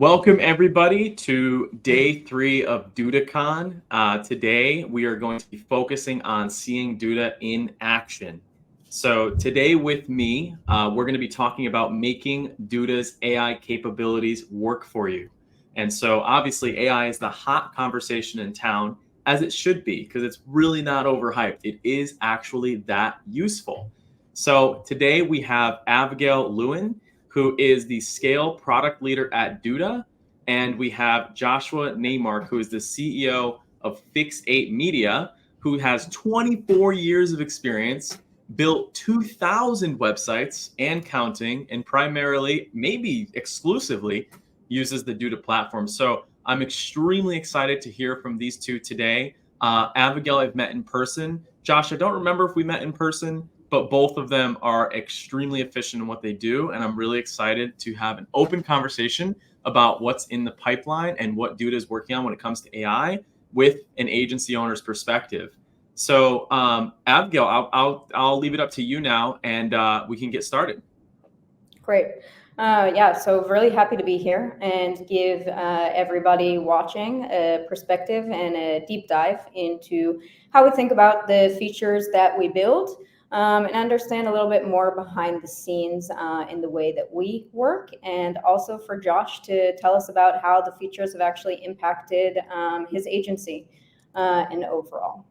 Welcome everybody to day 3 of Dudacon. Today we are going to be focusing on seeing Duda in action. So today with me, we're going to be talking about making Duda's AI capabilities work for you. And so obviously AI is the hot conversation in town, as it should be, because it's really not overhyped. It is actually that useful. So today we have Abigail Lewin, who is the scale product leader at Duda. And we have Joshua Neymark, who is the CEO of Fix8 Media, who has 24 years of experience, built 2,000 websites and counting, and primarily, maybe exclusively, uses the Duda platform. So I'm extremely excited to hear from these two today. Abigail, I've met in person. Josh, I don't remember if we met in person, but both of them are extremely efficient in what they do. And I'm really excited to have an open conversation about what's in the pipeline and what Duda is working on when it comes to AI with an agency owner's perspective. So Abigail, I'll leave it up to you now, and we can get started. Great. So really happy to be here and give everybody watching a perspective and a deep dive into how we think about the features that we build, and understand a little bit more behind the scenes in the way that we work, and also for Josh to tell us about how the features have actually impacted his agency and overall.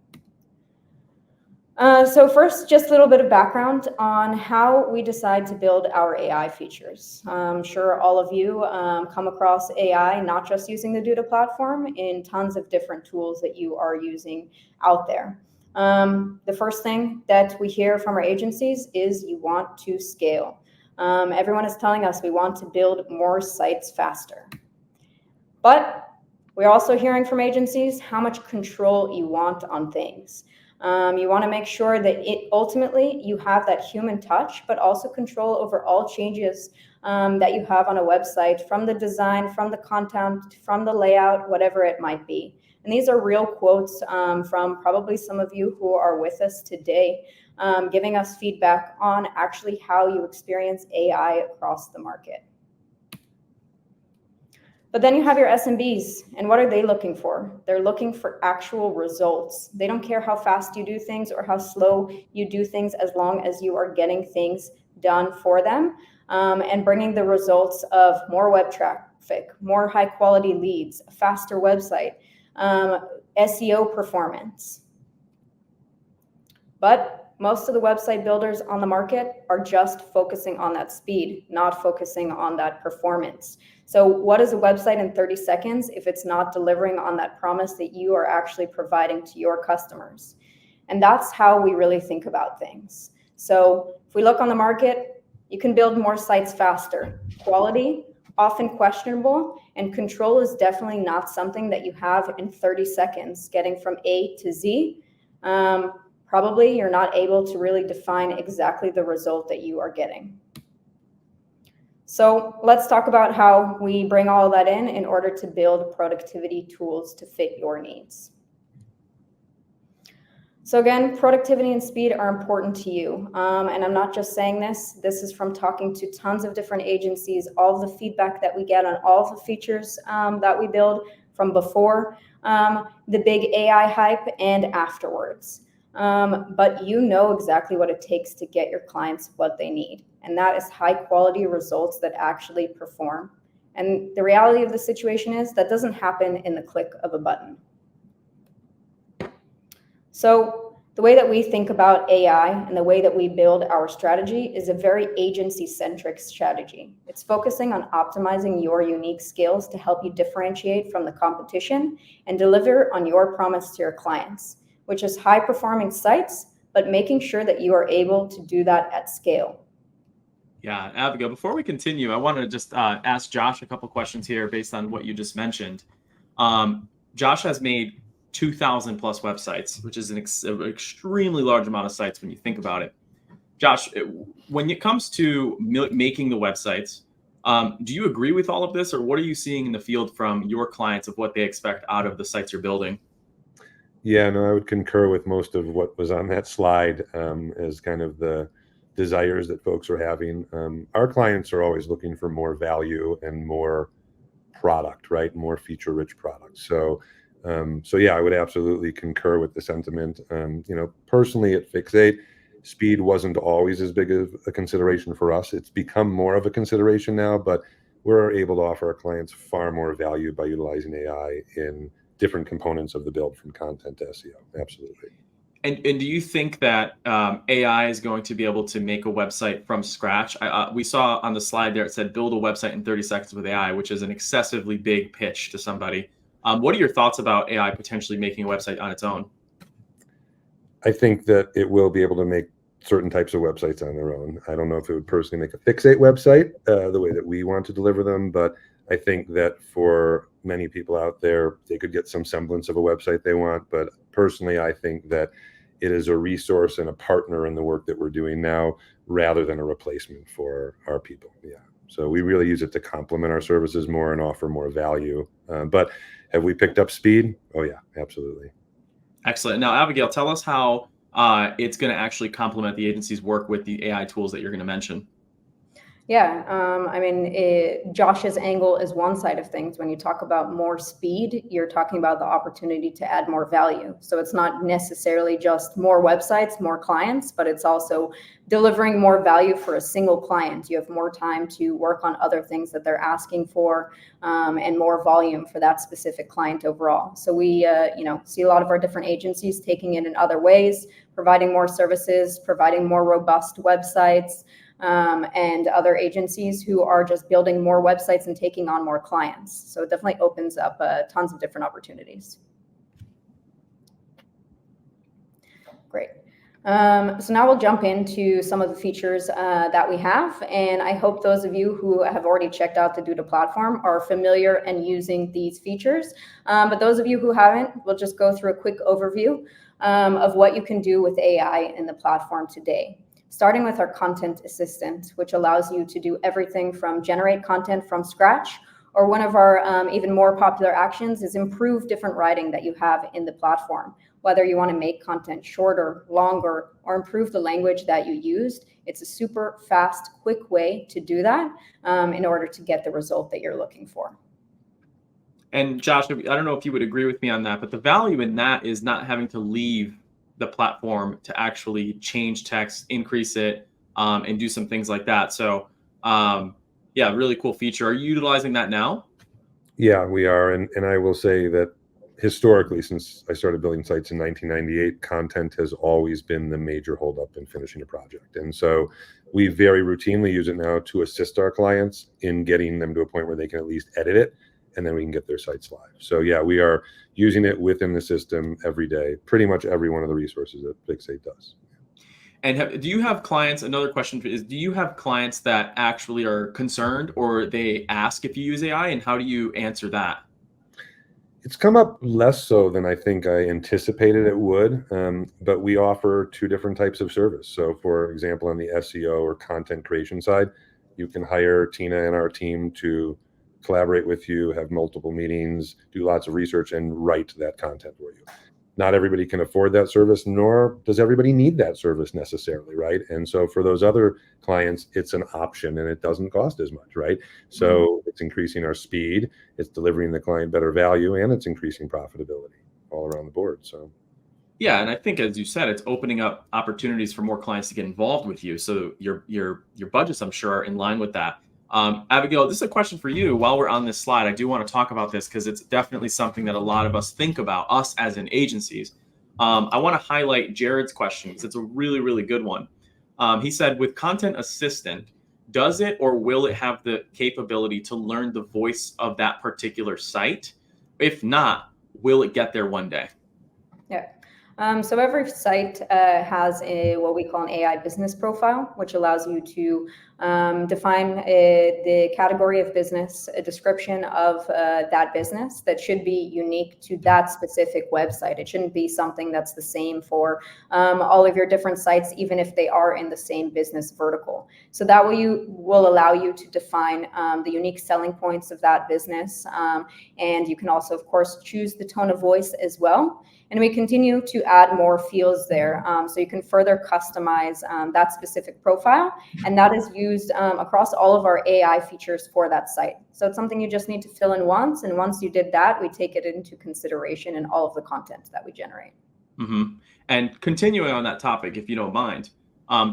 So first, just a little bit of background on how we decide to build our AI features. I'm sure all of you come across AI, not just using the Duda platform, in tons of different tools that you are using out there. The first thing that we hear from our agencies is you want to scale. Everyone is telling us we want to build more sites faster. But we're also hearing from agencies how much control you want on things. You want to make sure that ultimately you have that human touch, but also control over all changes that you have on a website, from the design, from the content, from the layout, whatever it might be. And these are real quotes from probably some of you who are with us today, giving us feedback on actually how you experience AI across the market. But then you have your SMBs, and what are they looking for? They're looking for actual results. They don't care how fast you do things or how slow you do things, as long as you are getting things done for them and bringing the results of more web traffic, more high quality leads, a faster website, SEO performance. But most of the website builders on the market are just focusing on that speed, not focusing on that performance. So what is a website in 30 seconds if it's not delivering on that promise that you are actually providing to your customers? And that's how we really think about things. So if we look on the market, you can build more sites faster. Quality, often questionable, and control is definitely not something that you have in 30 seconds, getting from A to Z. Probably you're not able to really define exactly the result that you are getting. So let's talk about how we bring all that in order to build productivity tools to fit your needs. So again, productivity and speed are important to you. And I'm not just saying this. This is from talking to tons of different agencies, all the feedback that we get on all the features that we build from before the big AI hype and afterwards. But you know exactly what it takes to get your clients what they need. And that is high quality results that actually perform. And the reality of the situation is that doesn't happen in the click of a button. So the way that we think about AI and the way that we build our strategy is a very agency-centric strategy. It's focusing on optimizing your unique skills to help you differentiate from the competition and deliver on your promise to your clients, which is high-performing sites, but making sure that you are able to do that at scale. Yeah, Abigail, before we continue, I want to just ask Josh a couple questions here based on what you just mentioned. Josh has made 2,000 plus websites, which is an extremely large amount of sites when you think about it. Josh, when it comes to making the websites, do you agree with all of this, or what are you seeing in the field from your clients of what they expect out of the sites you're building? Yeah, no, I would concur with most of what was on that slide as kind of the desires that folks are having. Our clients are always looking for more value and more product, right? More feature-rich product. So yeah, I would absolutely concur with the sentiment. Personally at Fix8, speed wasn't always as big of a consideration for us. It's become more of a consideration now, but we're able to offer our clients far more value by utilizing AI in different components of the build, from content to SEO. Absolutely. And do you think that AI is going to be able to make a website from scratch? We saw on the slide there, it said build a website in 30 seconds with AI, which is an excessively big pitch to somebody. What are your thoughts about AI potentially making a website on its own? I think that it will be able to make certain types of websites on their own. I don't know if it would personally make a Fix8 website the way that we want to deliver them, but I think that for many people out there, they could get some semblance of a website they want. But personally, I think that it is a resource and a partner in the work that we're doing now, rather than a replacement for our people. Yeah. So we really use it to complement our services more and offer more value. But have we picked up speed? Oh yeah, absolutely. Excellent. Now, Abigail, tell us how it's going to actually complement the agency's work with the AI tools that you're going to mention. Yeah, Josh's angle is one side of things. When you talk about more speed, you're talking about the opportunity to add more value. So it's not necessarily just more websites, more clients, but it's also delivering more value for a single client. You have more time to work on other things that they're asking for, and more volume for that specific client overall. So we see a lot of our different agencies taking it in other ways, providing more services, providing more robust websites, and other agencies who are just building more websites and taking on more clients. So it definitely opens up tons of different opportunities. Great. So now we'll jump into some of the features that we have. And I hope those of you who have already checked out the Duda platform are familiar and using these features. But those of you who haven't, we'll just go through a quick overview of what you can do with AI in the platform today. Starting with our content assistant, which allows you to do everything from generate content from scratch, or one of our even more popular actions is improve different writing that you have in the platform. Whether you want to make content shorter, longer, or improve the language that you used, it's a super fast, quick way to do that in order to get the result that you're looking for. And Josh, I don't know if you would agree with me on that, but the value in that is not having to leave the platform to actually change text, increase it, and do some things like that. So yeah, really cool feature. Are you utilizing that now? Yeah, we are. And I will say that historically, since I started building sites in 1998, content has always been the major holdup in finishing a project. And so we very routinely use it now to assist our clients in getting them to a point where they can at least edit it, and then we can get their sites live. So yeah, we are using it within the system every day, pretty much every one of the resources that Fix8 does. And do you have clients, another question is, do you have clients that actually are concerned or they ask if you use AI, and how do you answer that? It's come up less so than I think I anticipated it would, but we offer two different types of service. So for example, on the SEO or content creation side, you can hire Tina and our team to collaborate with you, have multiple meetings, do lots of research, and write that content for you. Not everybody can afford that service, nor does everybody need that service necessarily, right? And so for those other clients, it's an option and it doesn't cost as much, right? So it's increasing our speed, it's delivering the client better value, and it's increasing profitability all around the board. So yeah, and I think, as you said, it's opening up opportunities for more clients to get involved with you. So your budgets, I'm sure, are in line with that. Abigail, this is a question for you. While we're on this slide, I do want to talk about this because it's definitely something that a lot of us think about, us as in agencies. I want to highlight Jared's question because it's a really, really good one. He said, with Content Assistant, does it or will it have the capability to learn the voice of that particular site? If not, will it get there one day? Yeah. So every site has what we call an AI business profile, which allows you to define the category of business, a description of that business that should be unique to that specific website. It shouldn't be something that's the same for all of your different sites, even if they are in the same business vertical. So that will allow you to define the unique selling points of that business. And you can also, of course, choose the tone of voice as well. And we continue to add more fields there. So you can further customize that specific profile. And that is used across all of our AI features for that site. So it's something you just need to fill in once. And once you did that, we take it into consideration in all of the content that we generate. Mm-hmm. And continuing on that topic, if you don't mind,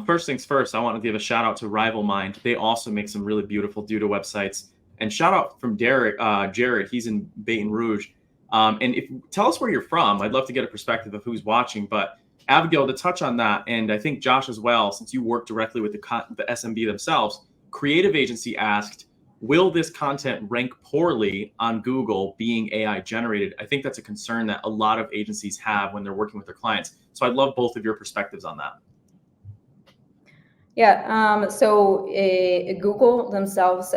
first things first, I want to give a shout out to Rival Mind. They also make some really beautiful Duda websites. And shout out from Jared. He's in Baton Rouge. And tell us where you're from. I'd love to get a perspective of who's watching. But Abigail, to touch on that, and I think Josh as well, since you work directly with the SMB themselves, Creative Agency asked, will this content rank poorly on Google being AI generated? I think that's a concern that a lot of agencies have when they're working with their clients. So I'd love both of your perspectives on that. Yeah, so Google themselves,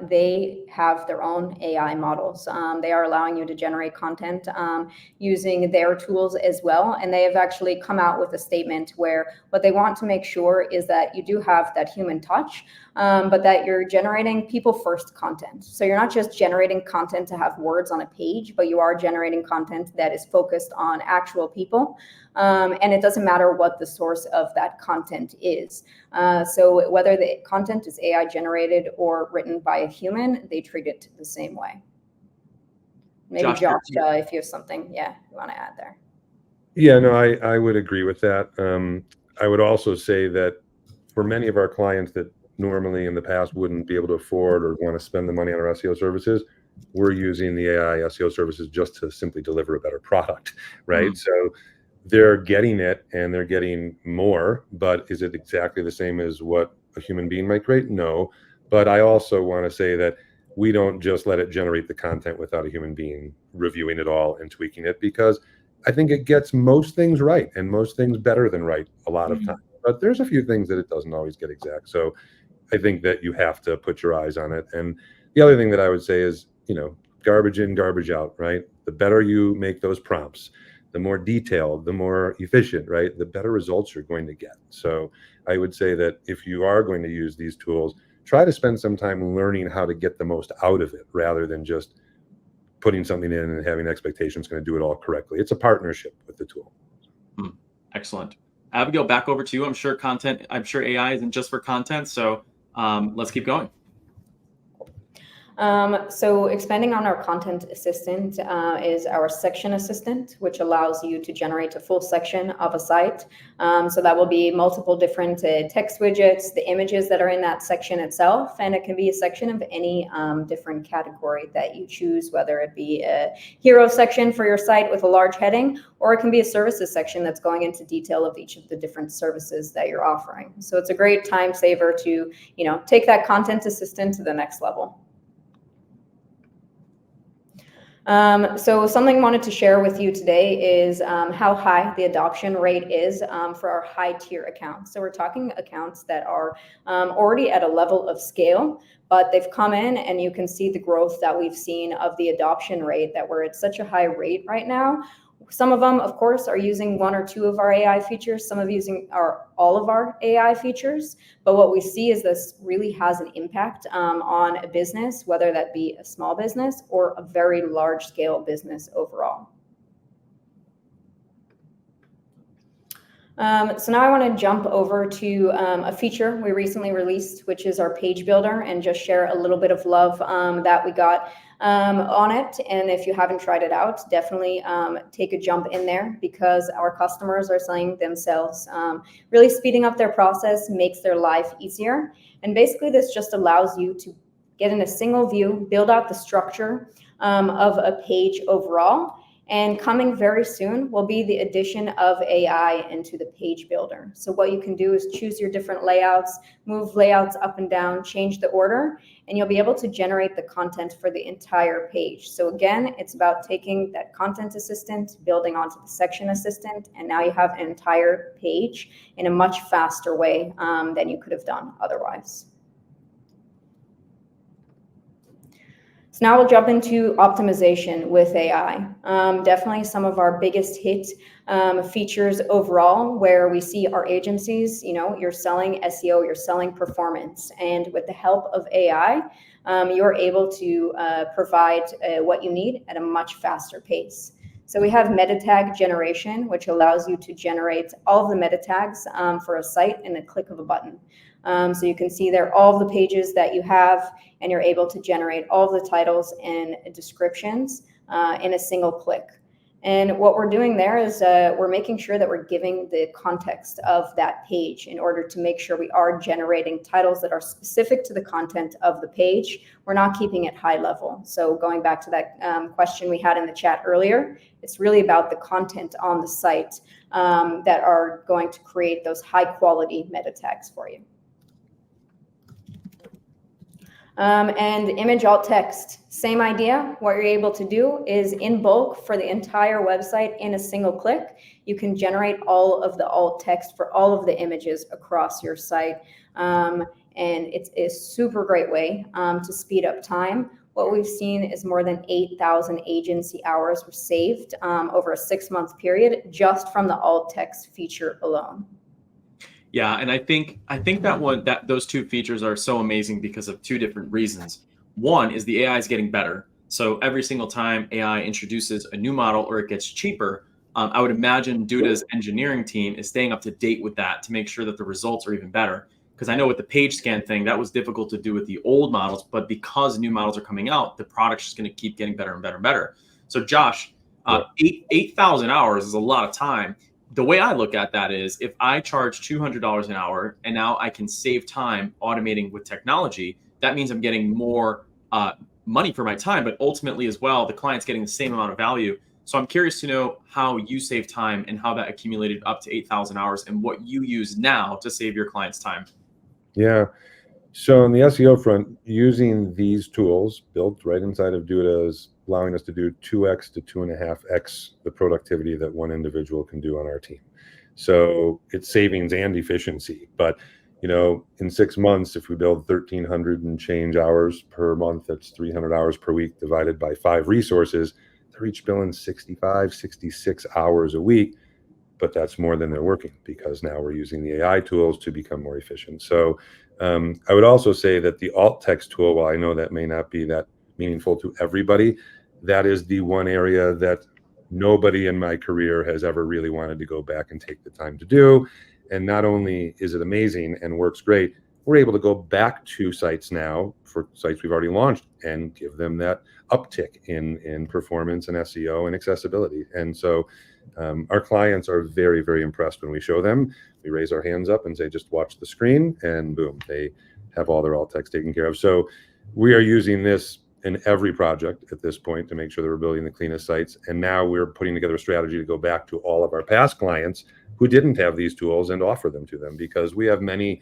they have their own AI models. They are allowing you to generate content using their tools as well. And they have actually come out with a statement where what they want to make sure is that you do have that human touch, but that you're generating people first content. So you're not just generating content to have words on a page, but you are generating content that is focused on actual people. And it doesn't matter what the source of that content is. So whether the content is AI generated or written by a human, they treat it the same way. Maybe Josh, if you have something, you want to add there. Yeah, no, I would agree with that. I would also say that for many of our clients that normally in the past wouldn't be able to afford or want to spend the money on our SEO services, we're using the AI SEO services just to simply deliver a better product, right? Mm-hmm. So they're getting it and they're getting more, but is it exactly the same as what a human being might create? No. But I also want to say that we don't just let it generate the content without a human being reviewing it all and tweaking it, because I think it gets most things right and most things better than right a lot of time. But there's a few things that it doesn't always get exact. So I think that you have to put your eyes on it. And the other thing that I would say is, garbage in, garbage out, right? The better you make those prompts, the more detailed, the more efficient, right? The better results you're going to get. So I would say that if you are going to use these tools, try to spend some time learning how to get the most out of it rather than just putting something in and having expectations going to do it all correctly. It's a partnership with the tool. Excellent. Abigail, back over to you. I'm sure AI isn't just for content. So let's keep going. So expanding on our content assistant is our section assistant, which allows you to generate a full section of a site. So that will be multiple different text widgets, the images that are in that section itself, and it can be a section of any different category that you choose, whether it be a hero section for your site with a large heading, or it can be a services section that's going into detail of each of the different services that you're offering. So it's a great time saver to, take that content assistant to the next level. So something I wanted to share with you today is how high the adoption rate is for our high tier accounts. So we're talking accounts that are already at a level of scale, but they've come in and you can see the growth that we've seen of the adoption rate, that we're at such a high rate right now. Some of them, of course, are using one or two of our AI features. Some of using all of our AI features. But what we see is this really has an impact on a business, whether that be a small business or a very large scale business overall. So now I want to jump over to a feature we recently released, which is our page builder, and just share a little bit of love that we got on it. And if you haven't tried it out, definitely take a jump in there, because our customers are saying themselves, really speeding up their process makes their life easier. And basically this just allows you to get in a single view, build out the structure of a page overall. And coming very soon will be the addition of AI into the page builder. So what you can do is choose your different layouts, move layouts up and down, change the order, and you'll be able to generate the content for the entire page. So again, it's about taking that content assistant, building onto the section assistant, and now you have an entire page in a much faster way than you could have done otherwise. So now we'll jump into optimization with AI. Definitely some of our biggest hit features overall, where we see our agencies, you're selling SEO, you're selling performance. And with the help of AI, you're able to provide what you need at a much faster pace. So we have meta tag generation, which allows you to generate all of the meta tags for a site in a click of a button. So you can see there all of the pages that you have, and you're able to generate all of the titles and descriptions in a single click. And what we're doing there is we're making sure that we're giving the context of that page in order to make sure we are generating titles that are specific to the content of the page. We're not keeping it high level. So going back to that question we had in the chat earlier, it's really about the content on the site that are going to create those high quality meta tags for you. And image alt text, same idea. What you're able to do is in bulk for the entire website in a single click, you can generate all of the alt text for all of the images across your site. And it's a super great way to speed up time. What we've seen is more than 8,000 agency hours were saved over a 6-month period just from the alt text feature alone. Yeah, and I think that those two features are so amazing because of two different reasons. One is the AI is getting better. So every single time AI introduces a new model or it gets cheaper, I would imagine Duda's engineering team is staying up to date with that to make sure that the results are even better. Because I know with the page scan thing, that was difficult to do with the old models, but because new models are coming out, the product's just going to keep getting better and better and better. So Josh, 8,000 hours is a lot of time. The way I look at that is if I charge $200 an hour and now I can save time automating with technology, that means I'm getting more money for my time, but ultimately as well, the client's getting the same amount of value. So I'm curious to know how you save time and how that accumulated up to 8,000 hours and what you use now to save your clients time. Yeah. So on the SEO front, using these tools built right inside of Duda is allowing us to do 2x to 2.5x the productivity that one individual can do on our team. So it's savings and efficiency. But, in 6 months, if we build 1,300 and change hours per month, that's 300 hours per week divided by 5 resources. They're each billing 65, 66 hours a week. But that's more than they're working because now we're using the AI tools to become more efficient. So I would also say that the alt text tool, while I know that may not be that meaningful to everybody, that is the one area that nobody in my career has ever really wanted to go back and take the time to do. And not only is it amazing and works great, we're able to go back to sites now for sites we've already launched and give them that uptick in performance and SEO and accessibility. And so our clients are very, very impressed when we show them. We raise our hands up and say, just watch the screen, and boom, they have all their alt text taken care of. So we are using this in every project at this point to make sure that we're building the cleanest sites. And now we're putting together a strategy to go back to all of our past clients who didn't have these tools and offer them to them, because we have many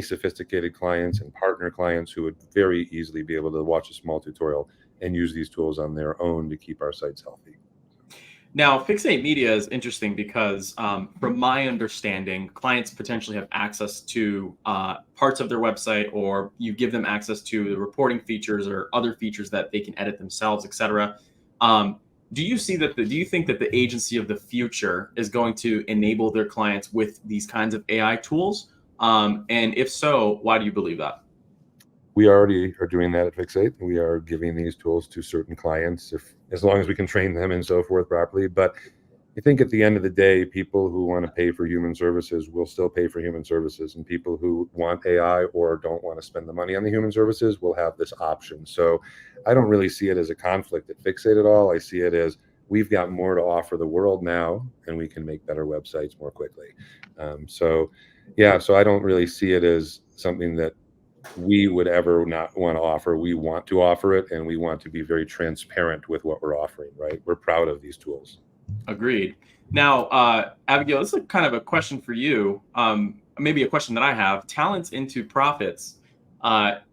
sophisticated clients and partner clients who would very easily be able to watch a small tutorial and use these tools on their own to keep our sites healthy. Now, Fixate Media is interesting because from my understanding, clients potentially have access to parts of their website, or you give them access to the reporting features or other features that they can edit themselves, etc. Do you think that the agency of the future is going to enable their clients with these kinds of AI tools? And if so, why do you believe that? We already are doing that at Fixate. We are giving these tools to certain clients, as long as we can train them and so forth properly. But I think at the end of the day, people who want to pay for human services will still pay for human services, and people who want AI or don't want to spend the money on the human services will have this option. So I don't really see it as a conflict at Fixate at all. I see it as we've got more to offer the world now, and we can make better websites more quickly. So I don't really see it as something that we would ever not want to offer. We want to offer it, and we want to be very transparent with what we're offering, right? We're proud of these tools. Agreed. Now, Abigail, this is kind of a question for you. Maybe a question that I have. Talents into Profits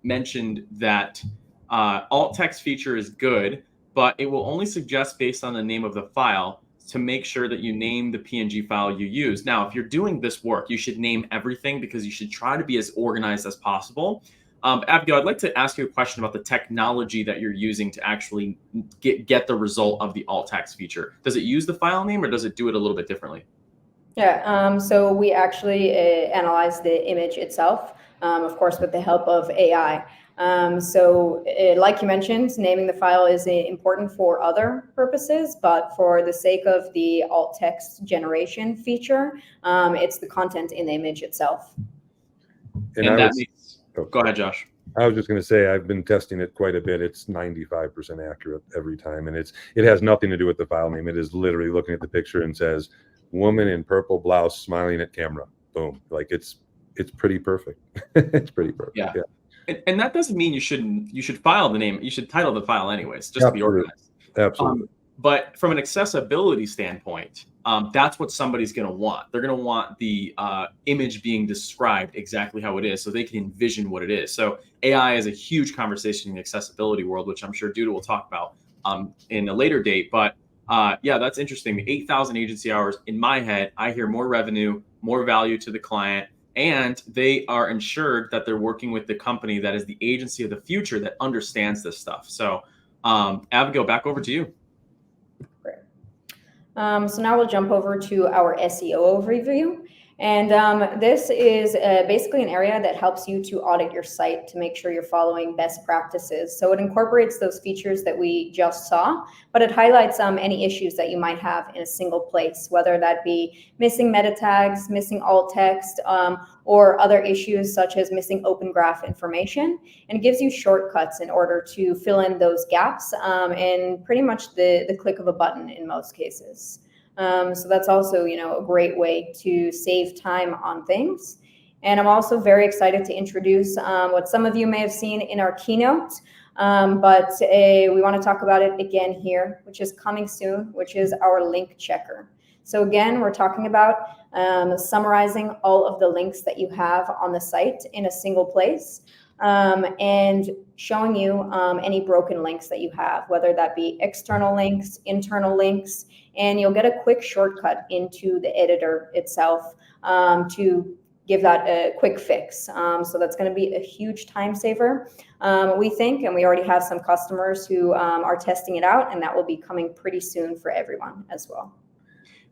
mentioned that alt text feature is good, but it will only suggest based on the name of the file to make sure that you name the PNG file you use. Now, if you're doing this work, you should name everything because you should try to be as organized as possible. Abigail, I'd like to ask you a question about the technology that you're using to actually get the result of the alt text feature. Does it use the file name, or does it do it a little bit differently? Yeah, so we actually analyze the image itself. of course, with the help of AI. Like you mentioned, naming the file is important for other purposes, but for the sake of the alt text generation feature, it's the content in the image itself. And that means, go ahead, Josh. I was just going to say, I've been testing it quite a bit. It's 95% accurate every time. And it has nothing to do with the file name. It is literally looking at the picture and says, woman in purple blouse smiling at camera. Boom. Like it's pretty perfect. It's pretty perfect. Yeah. And that doesn't mean you should file the name. You should title the file anyways, just to be organized. Absolutely. But from an accessibility standpoint, that's what somebody's going to want. They're going to want the image being described exactly how it is so they can envision what it is. So AI is a huge conversation in the accessibility world, which I'm sure Duda will talk about in a later date. But yeah, that's interesting. 8,000 agency hours, in my head, I hear more revenue, more value to the client, and they are ensured that they're working with the company that is the agency of the future that understands this stuff. So Abigail, back over to you. Great. So now we'll jump over to our SEO overview. And this is basically an area that helps you to audit your site to make sure you're following best practices. So it incorporates those features that we just saw, but it highlights any issues that you might have in a single place, whether that be missing meta tags, missing alt text, or other issues such as missing open graph information. And it gives you shortcuts in order to fill in those gaps in pretty much the click of a button in most cases. So that's also, a great way to save time on things. And I'm also very excited to introduce what some of you may have seen in our keynote, but we want to talk about it again here, which is coming soon, which is our link checker. So again, we're talking about summarizing all of the links that you have on the site in a single place. And showing you any broken links that you have, whether that be external links, internal links, and you'll get a quick shortcut into the editor itself to give that a quick fix. So that's going to be a huge time saver, we think, and we already have some customers who are testing it out, and that will be coming pretty soon for everyone as well.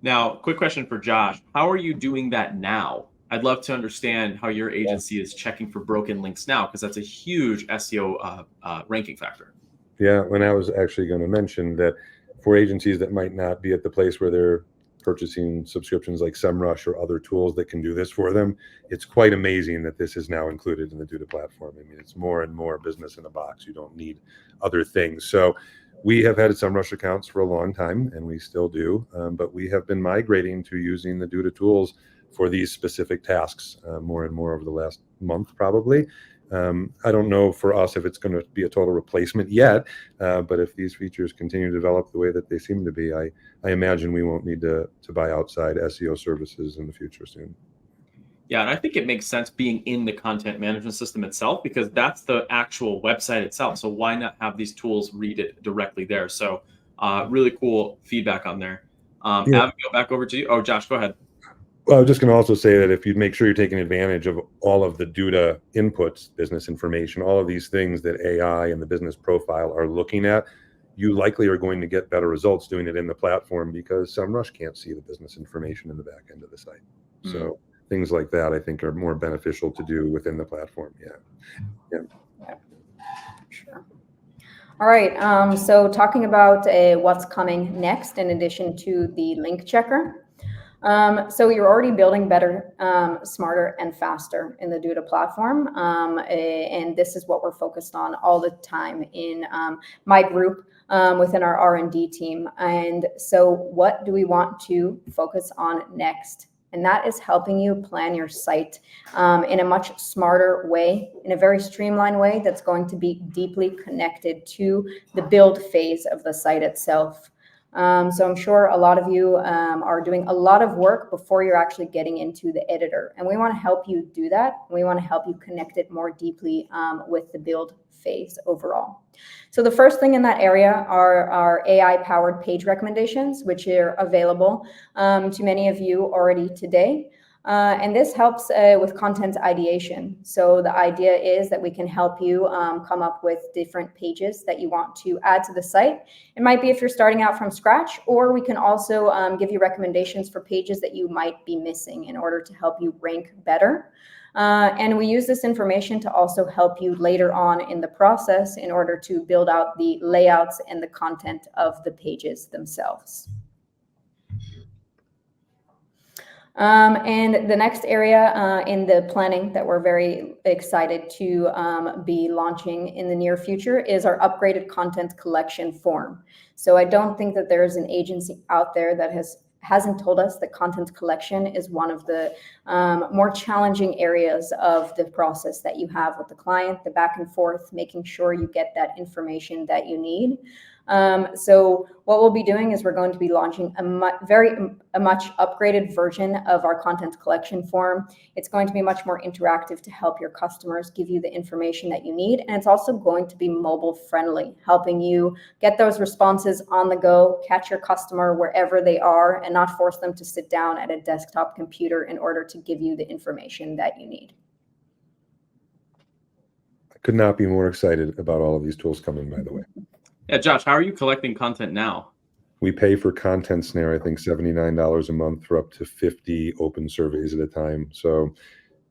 Now, quick question for Josh. How are you doing that now? I'd love to understand how your agency is checking for broken links now, because that's a huge SEO ranking factor. Yeah, when I was actually going to mention that for agencies that might not be at the place where they're purchasing subscriptions like SEMrush or other tools that can do this for them, it's quite amazing that this is now included in the Duda platform. I mean, it's more and more business in a box. You don't need other things. So we have had SEMrush accounts for a long time, and we still do, but we have been migrating to using the Duda tools for these specific tasks more and more over the last month, probably. I don't know for us if it's going to be a total replacement yet, but if these features continue to develop the way that they seem to be, I imagine we won't need to buy outside SEO services in the future soon. Yeah, and I think it makes sense being in the content management system itself, because that's the actual website itself. So why not have these tools read it directly there? So really cool feedback on there. Abigail, back over to you. Oh, Josh, go ahead. Well, I was just going to also say that if you make sure you're taking advantage of all of the Duda inputs, business information, all of these things that AI and the business profile are looking at, you likely are going to get better results doing it in the platform, because SEMrush can't see the business information in the back end of the site. So things like that, I think, are more beneficial to do within the platform. Yeah. Sure. All right. So talking about what's coming next, in addition to the link checker. So you're already building better, smarter, and faster in the Duda platform. And this is what we're focused on all the time in my group within our R&D team. And so what do we want to focus on next? And that is helping you plan your site in a much smarter way, in a very streamlined way that's going to be deeply connected to the build phase of the site itself. So I'm sure a lot of you are doing a lot of work before you're actually getting into the editor. And we want to help you do that. We want to help you connect it more deeply with the build phase overall. So the first thing in that area are our AI-powered page recommendations, which are available to many of you already today. And this helps with content ideation. So the idea is that we can help you come up with different pages that you want to add to the site. It might be if you're starting out from scratch, or we can also give you recommendations for pages that you might be missing in order to help you rank better. And we use this information to also help you later on in the process in order to build out the layouts and the content of the pages themselves. And the next area in the planning that we're very excited to be launching in the near future is our upgraded content collection form. So I don't think that there is an agency out there that hasn't told us that content collection is one of the more challenging areas of the process that you have with the client, the back and forth, making sure you get that information that you need. So what we'll be doing is we're going to be launching a much upgraded version of our content collection form. It's going to be much more interactive to help your customers give you the information that you need. And it's also going to be mobile friendly, helping you get those responses on the go, catch your customer wherever they are, and not force them to sit down at a desktop computer in order to give you the information that you need. I could not be more excited about all of these tools coming, by the way. Yeah, Josh, how are you collecting content now? We pay for Content Snare, I think $79 a month for up to 50 open surveys at a time. So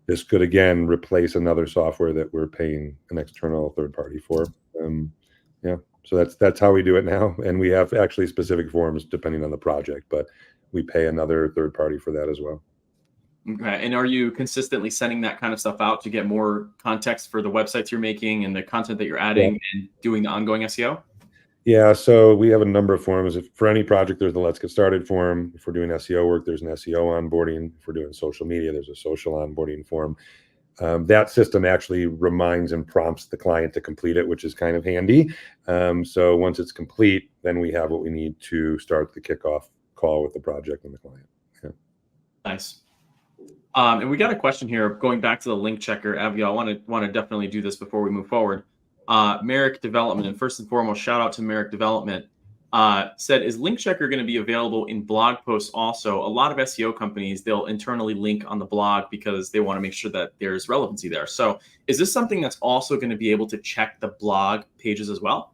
this could, again, replace another software that we're paying an external third party for. Yeah, so that's how we do it now. And we have actually specific forms depending on the project, but we pay another third party for that as well. Okay, and are you consistently sending that kind of stuff out to get more context for the websites you're making and the content that you're adding and doing the ongoing SEO? Yeah, so we have a number of forms. For any project, there's the Let's Get Started form. If we're doing SEO work, there's an SEO onboarding. If we're doing social media, there's a social onboarding form. That system actually reminds and prompts the client to complete it, which is kind of handy. So once it's complete, then we have what we need to start the kickoff call with the project and the client. Yeah. Nice. And we got a question here going back to the link checker. Abigail, I want to definitely do this before we move forward. Merrick Development, and first and foremost, shout out to Merrick Development, said, is link checker going to be available in blog posts also? A lot of SEO companies, they'll internally link on the blog because they want to make sure that there's relevancy there. So is this something that's also going to be able to check the blog pages as well?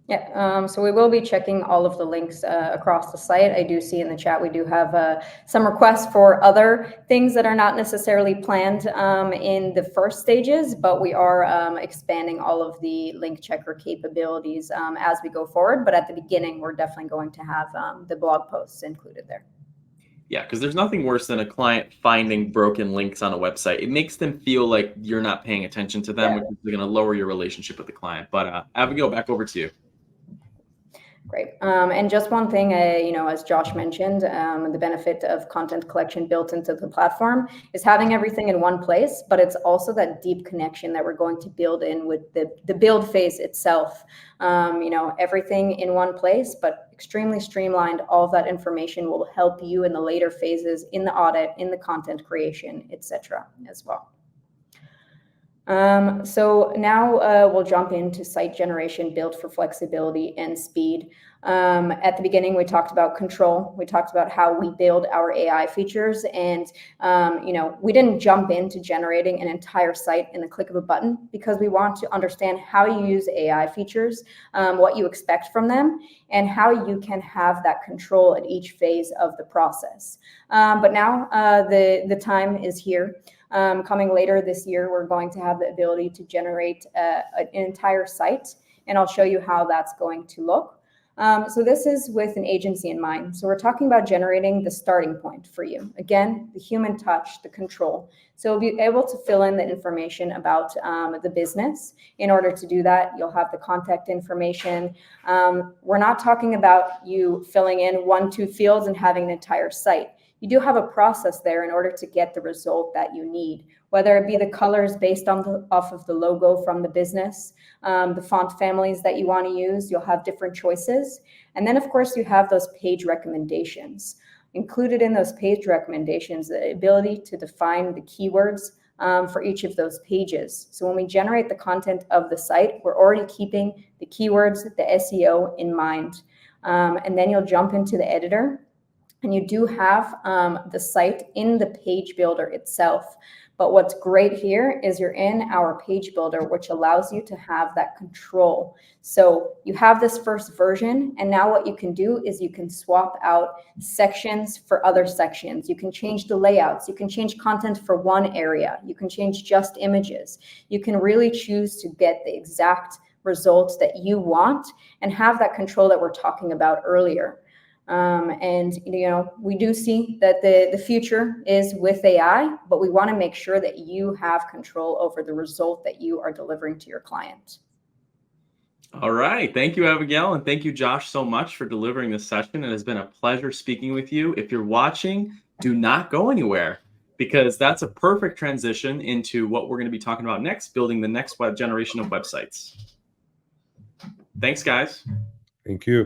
Yeah, so we will be checking all of the links across the site. I do see in the chat we do have some requests for other things that are not necessarily planned in the first stages, but we are expanding all of the link checker capabilities as we go forward. But at the beginning, we're definitely going to have the blog posts included there. Yeah, because there's nothing worse than a client finding broken links on a website. It makes them feel like you're not paying attention to them, which is going to lower your relationship with the client. But Abigail, back over to you. Great. And just one thing, as Josh mentioned, the benefit of content collection built into the platform is having everything in one place, but it's also that deep connection that we're going to build in with the build phase itself. Everything in one place, but extremely streamlined. All of that information will help you in the later phases, in the audit, in the content creation, etc. as well. So now we'll jump into site generation built for flexibility and speed. At the beginning, we talked about control. We talked about how we build our AI features, and we didn't jump into generating an entire site in the click of a button because we want to understand how you use AI features, what you expect from them, and how you can have that control at each phase of the process. But now the time is here. Coming later this year, we're going to have the ability to generate an entire site, and I'll show you how that's going to look. So this is with an agency in mind. So we're talking about generating the starting point for you. Again, the human touch, the control. So you'll be able to fill in the information about the business. In order to do that, you'll have the contact information. We're not talking about you filling in 1-2 fields and having an entire site. You do have a process there in order to get the result that you need, whether it be the colors based on off of the logo from the business, the font families that you want to use. You'll have different choices. And then, of course, you have those page recommendations. Included in those page recommendations, the ability to define the keywords for each of those pages. So when we generate the content of the site, we're already keeping the keywords, the SEO in mind. And then you'll jump into the editor. And you do have the site in the page builder itself. But what's great here is you're in our page builder, which allows you to have that control. So you have this first version, and now what you can do is you can swap out sections for other sections. You can change the layouts. You can change content for one area. You can change just images. You can really choose to get the exact results that you want and have that control that we're talking about earlier. And we do see that the future is with AI, but we want to make sure that you have control over the result that you are delivering to your client. All right. Thank you, Abigail. And thank you, Josh, so much for delivering this session. It has been a pleasure speaking with you. If you're watching, do not go anywhere, because that's a perfect transition into what we're going to be talking about next, building the next generation of websites. Thanks, guys. Thank you.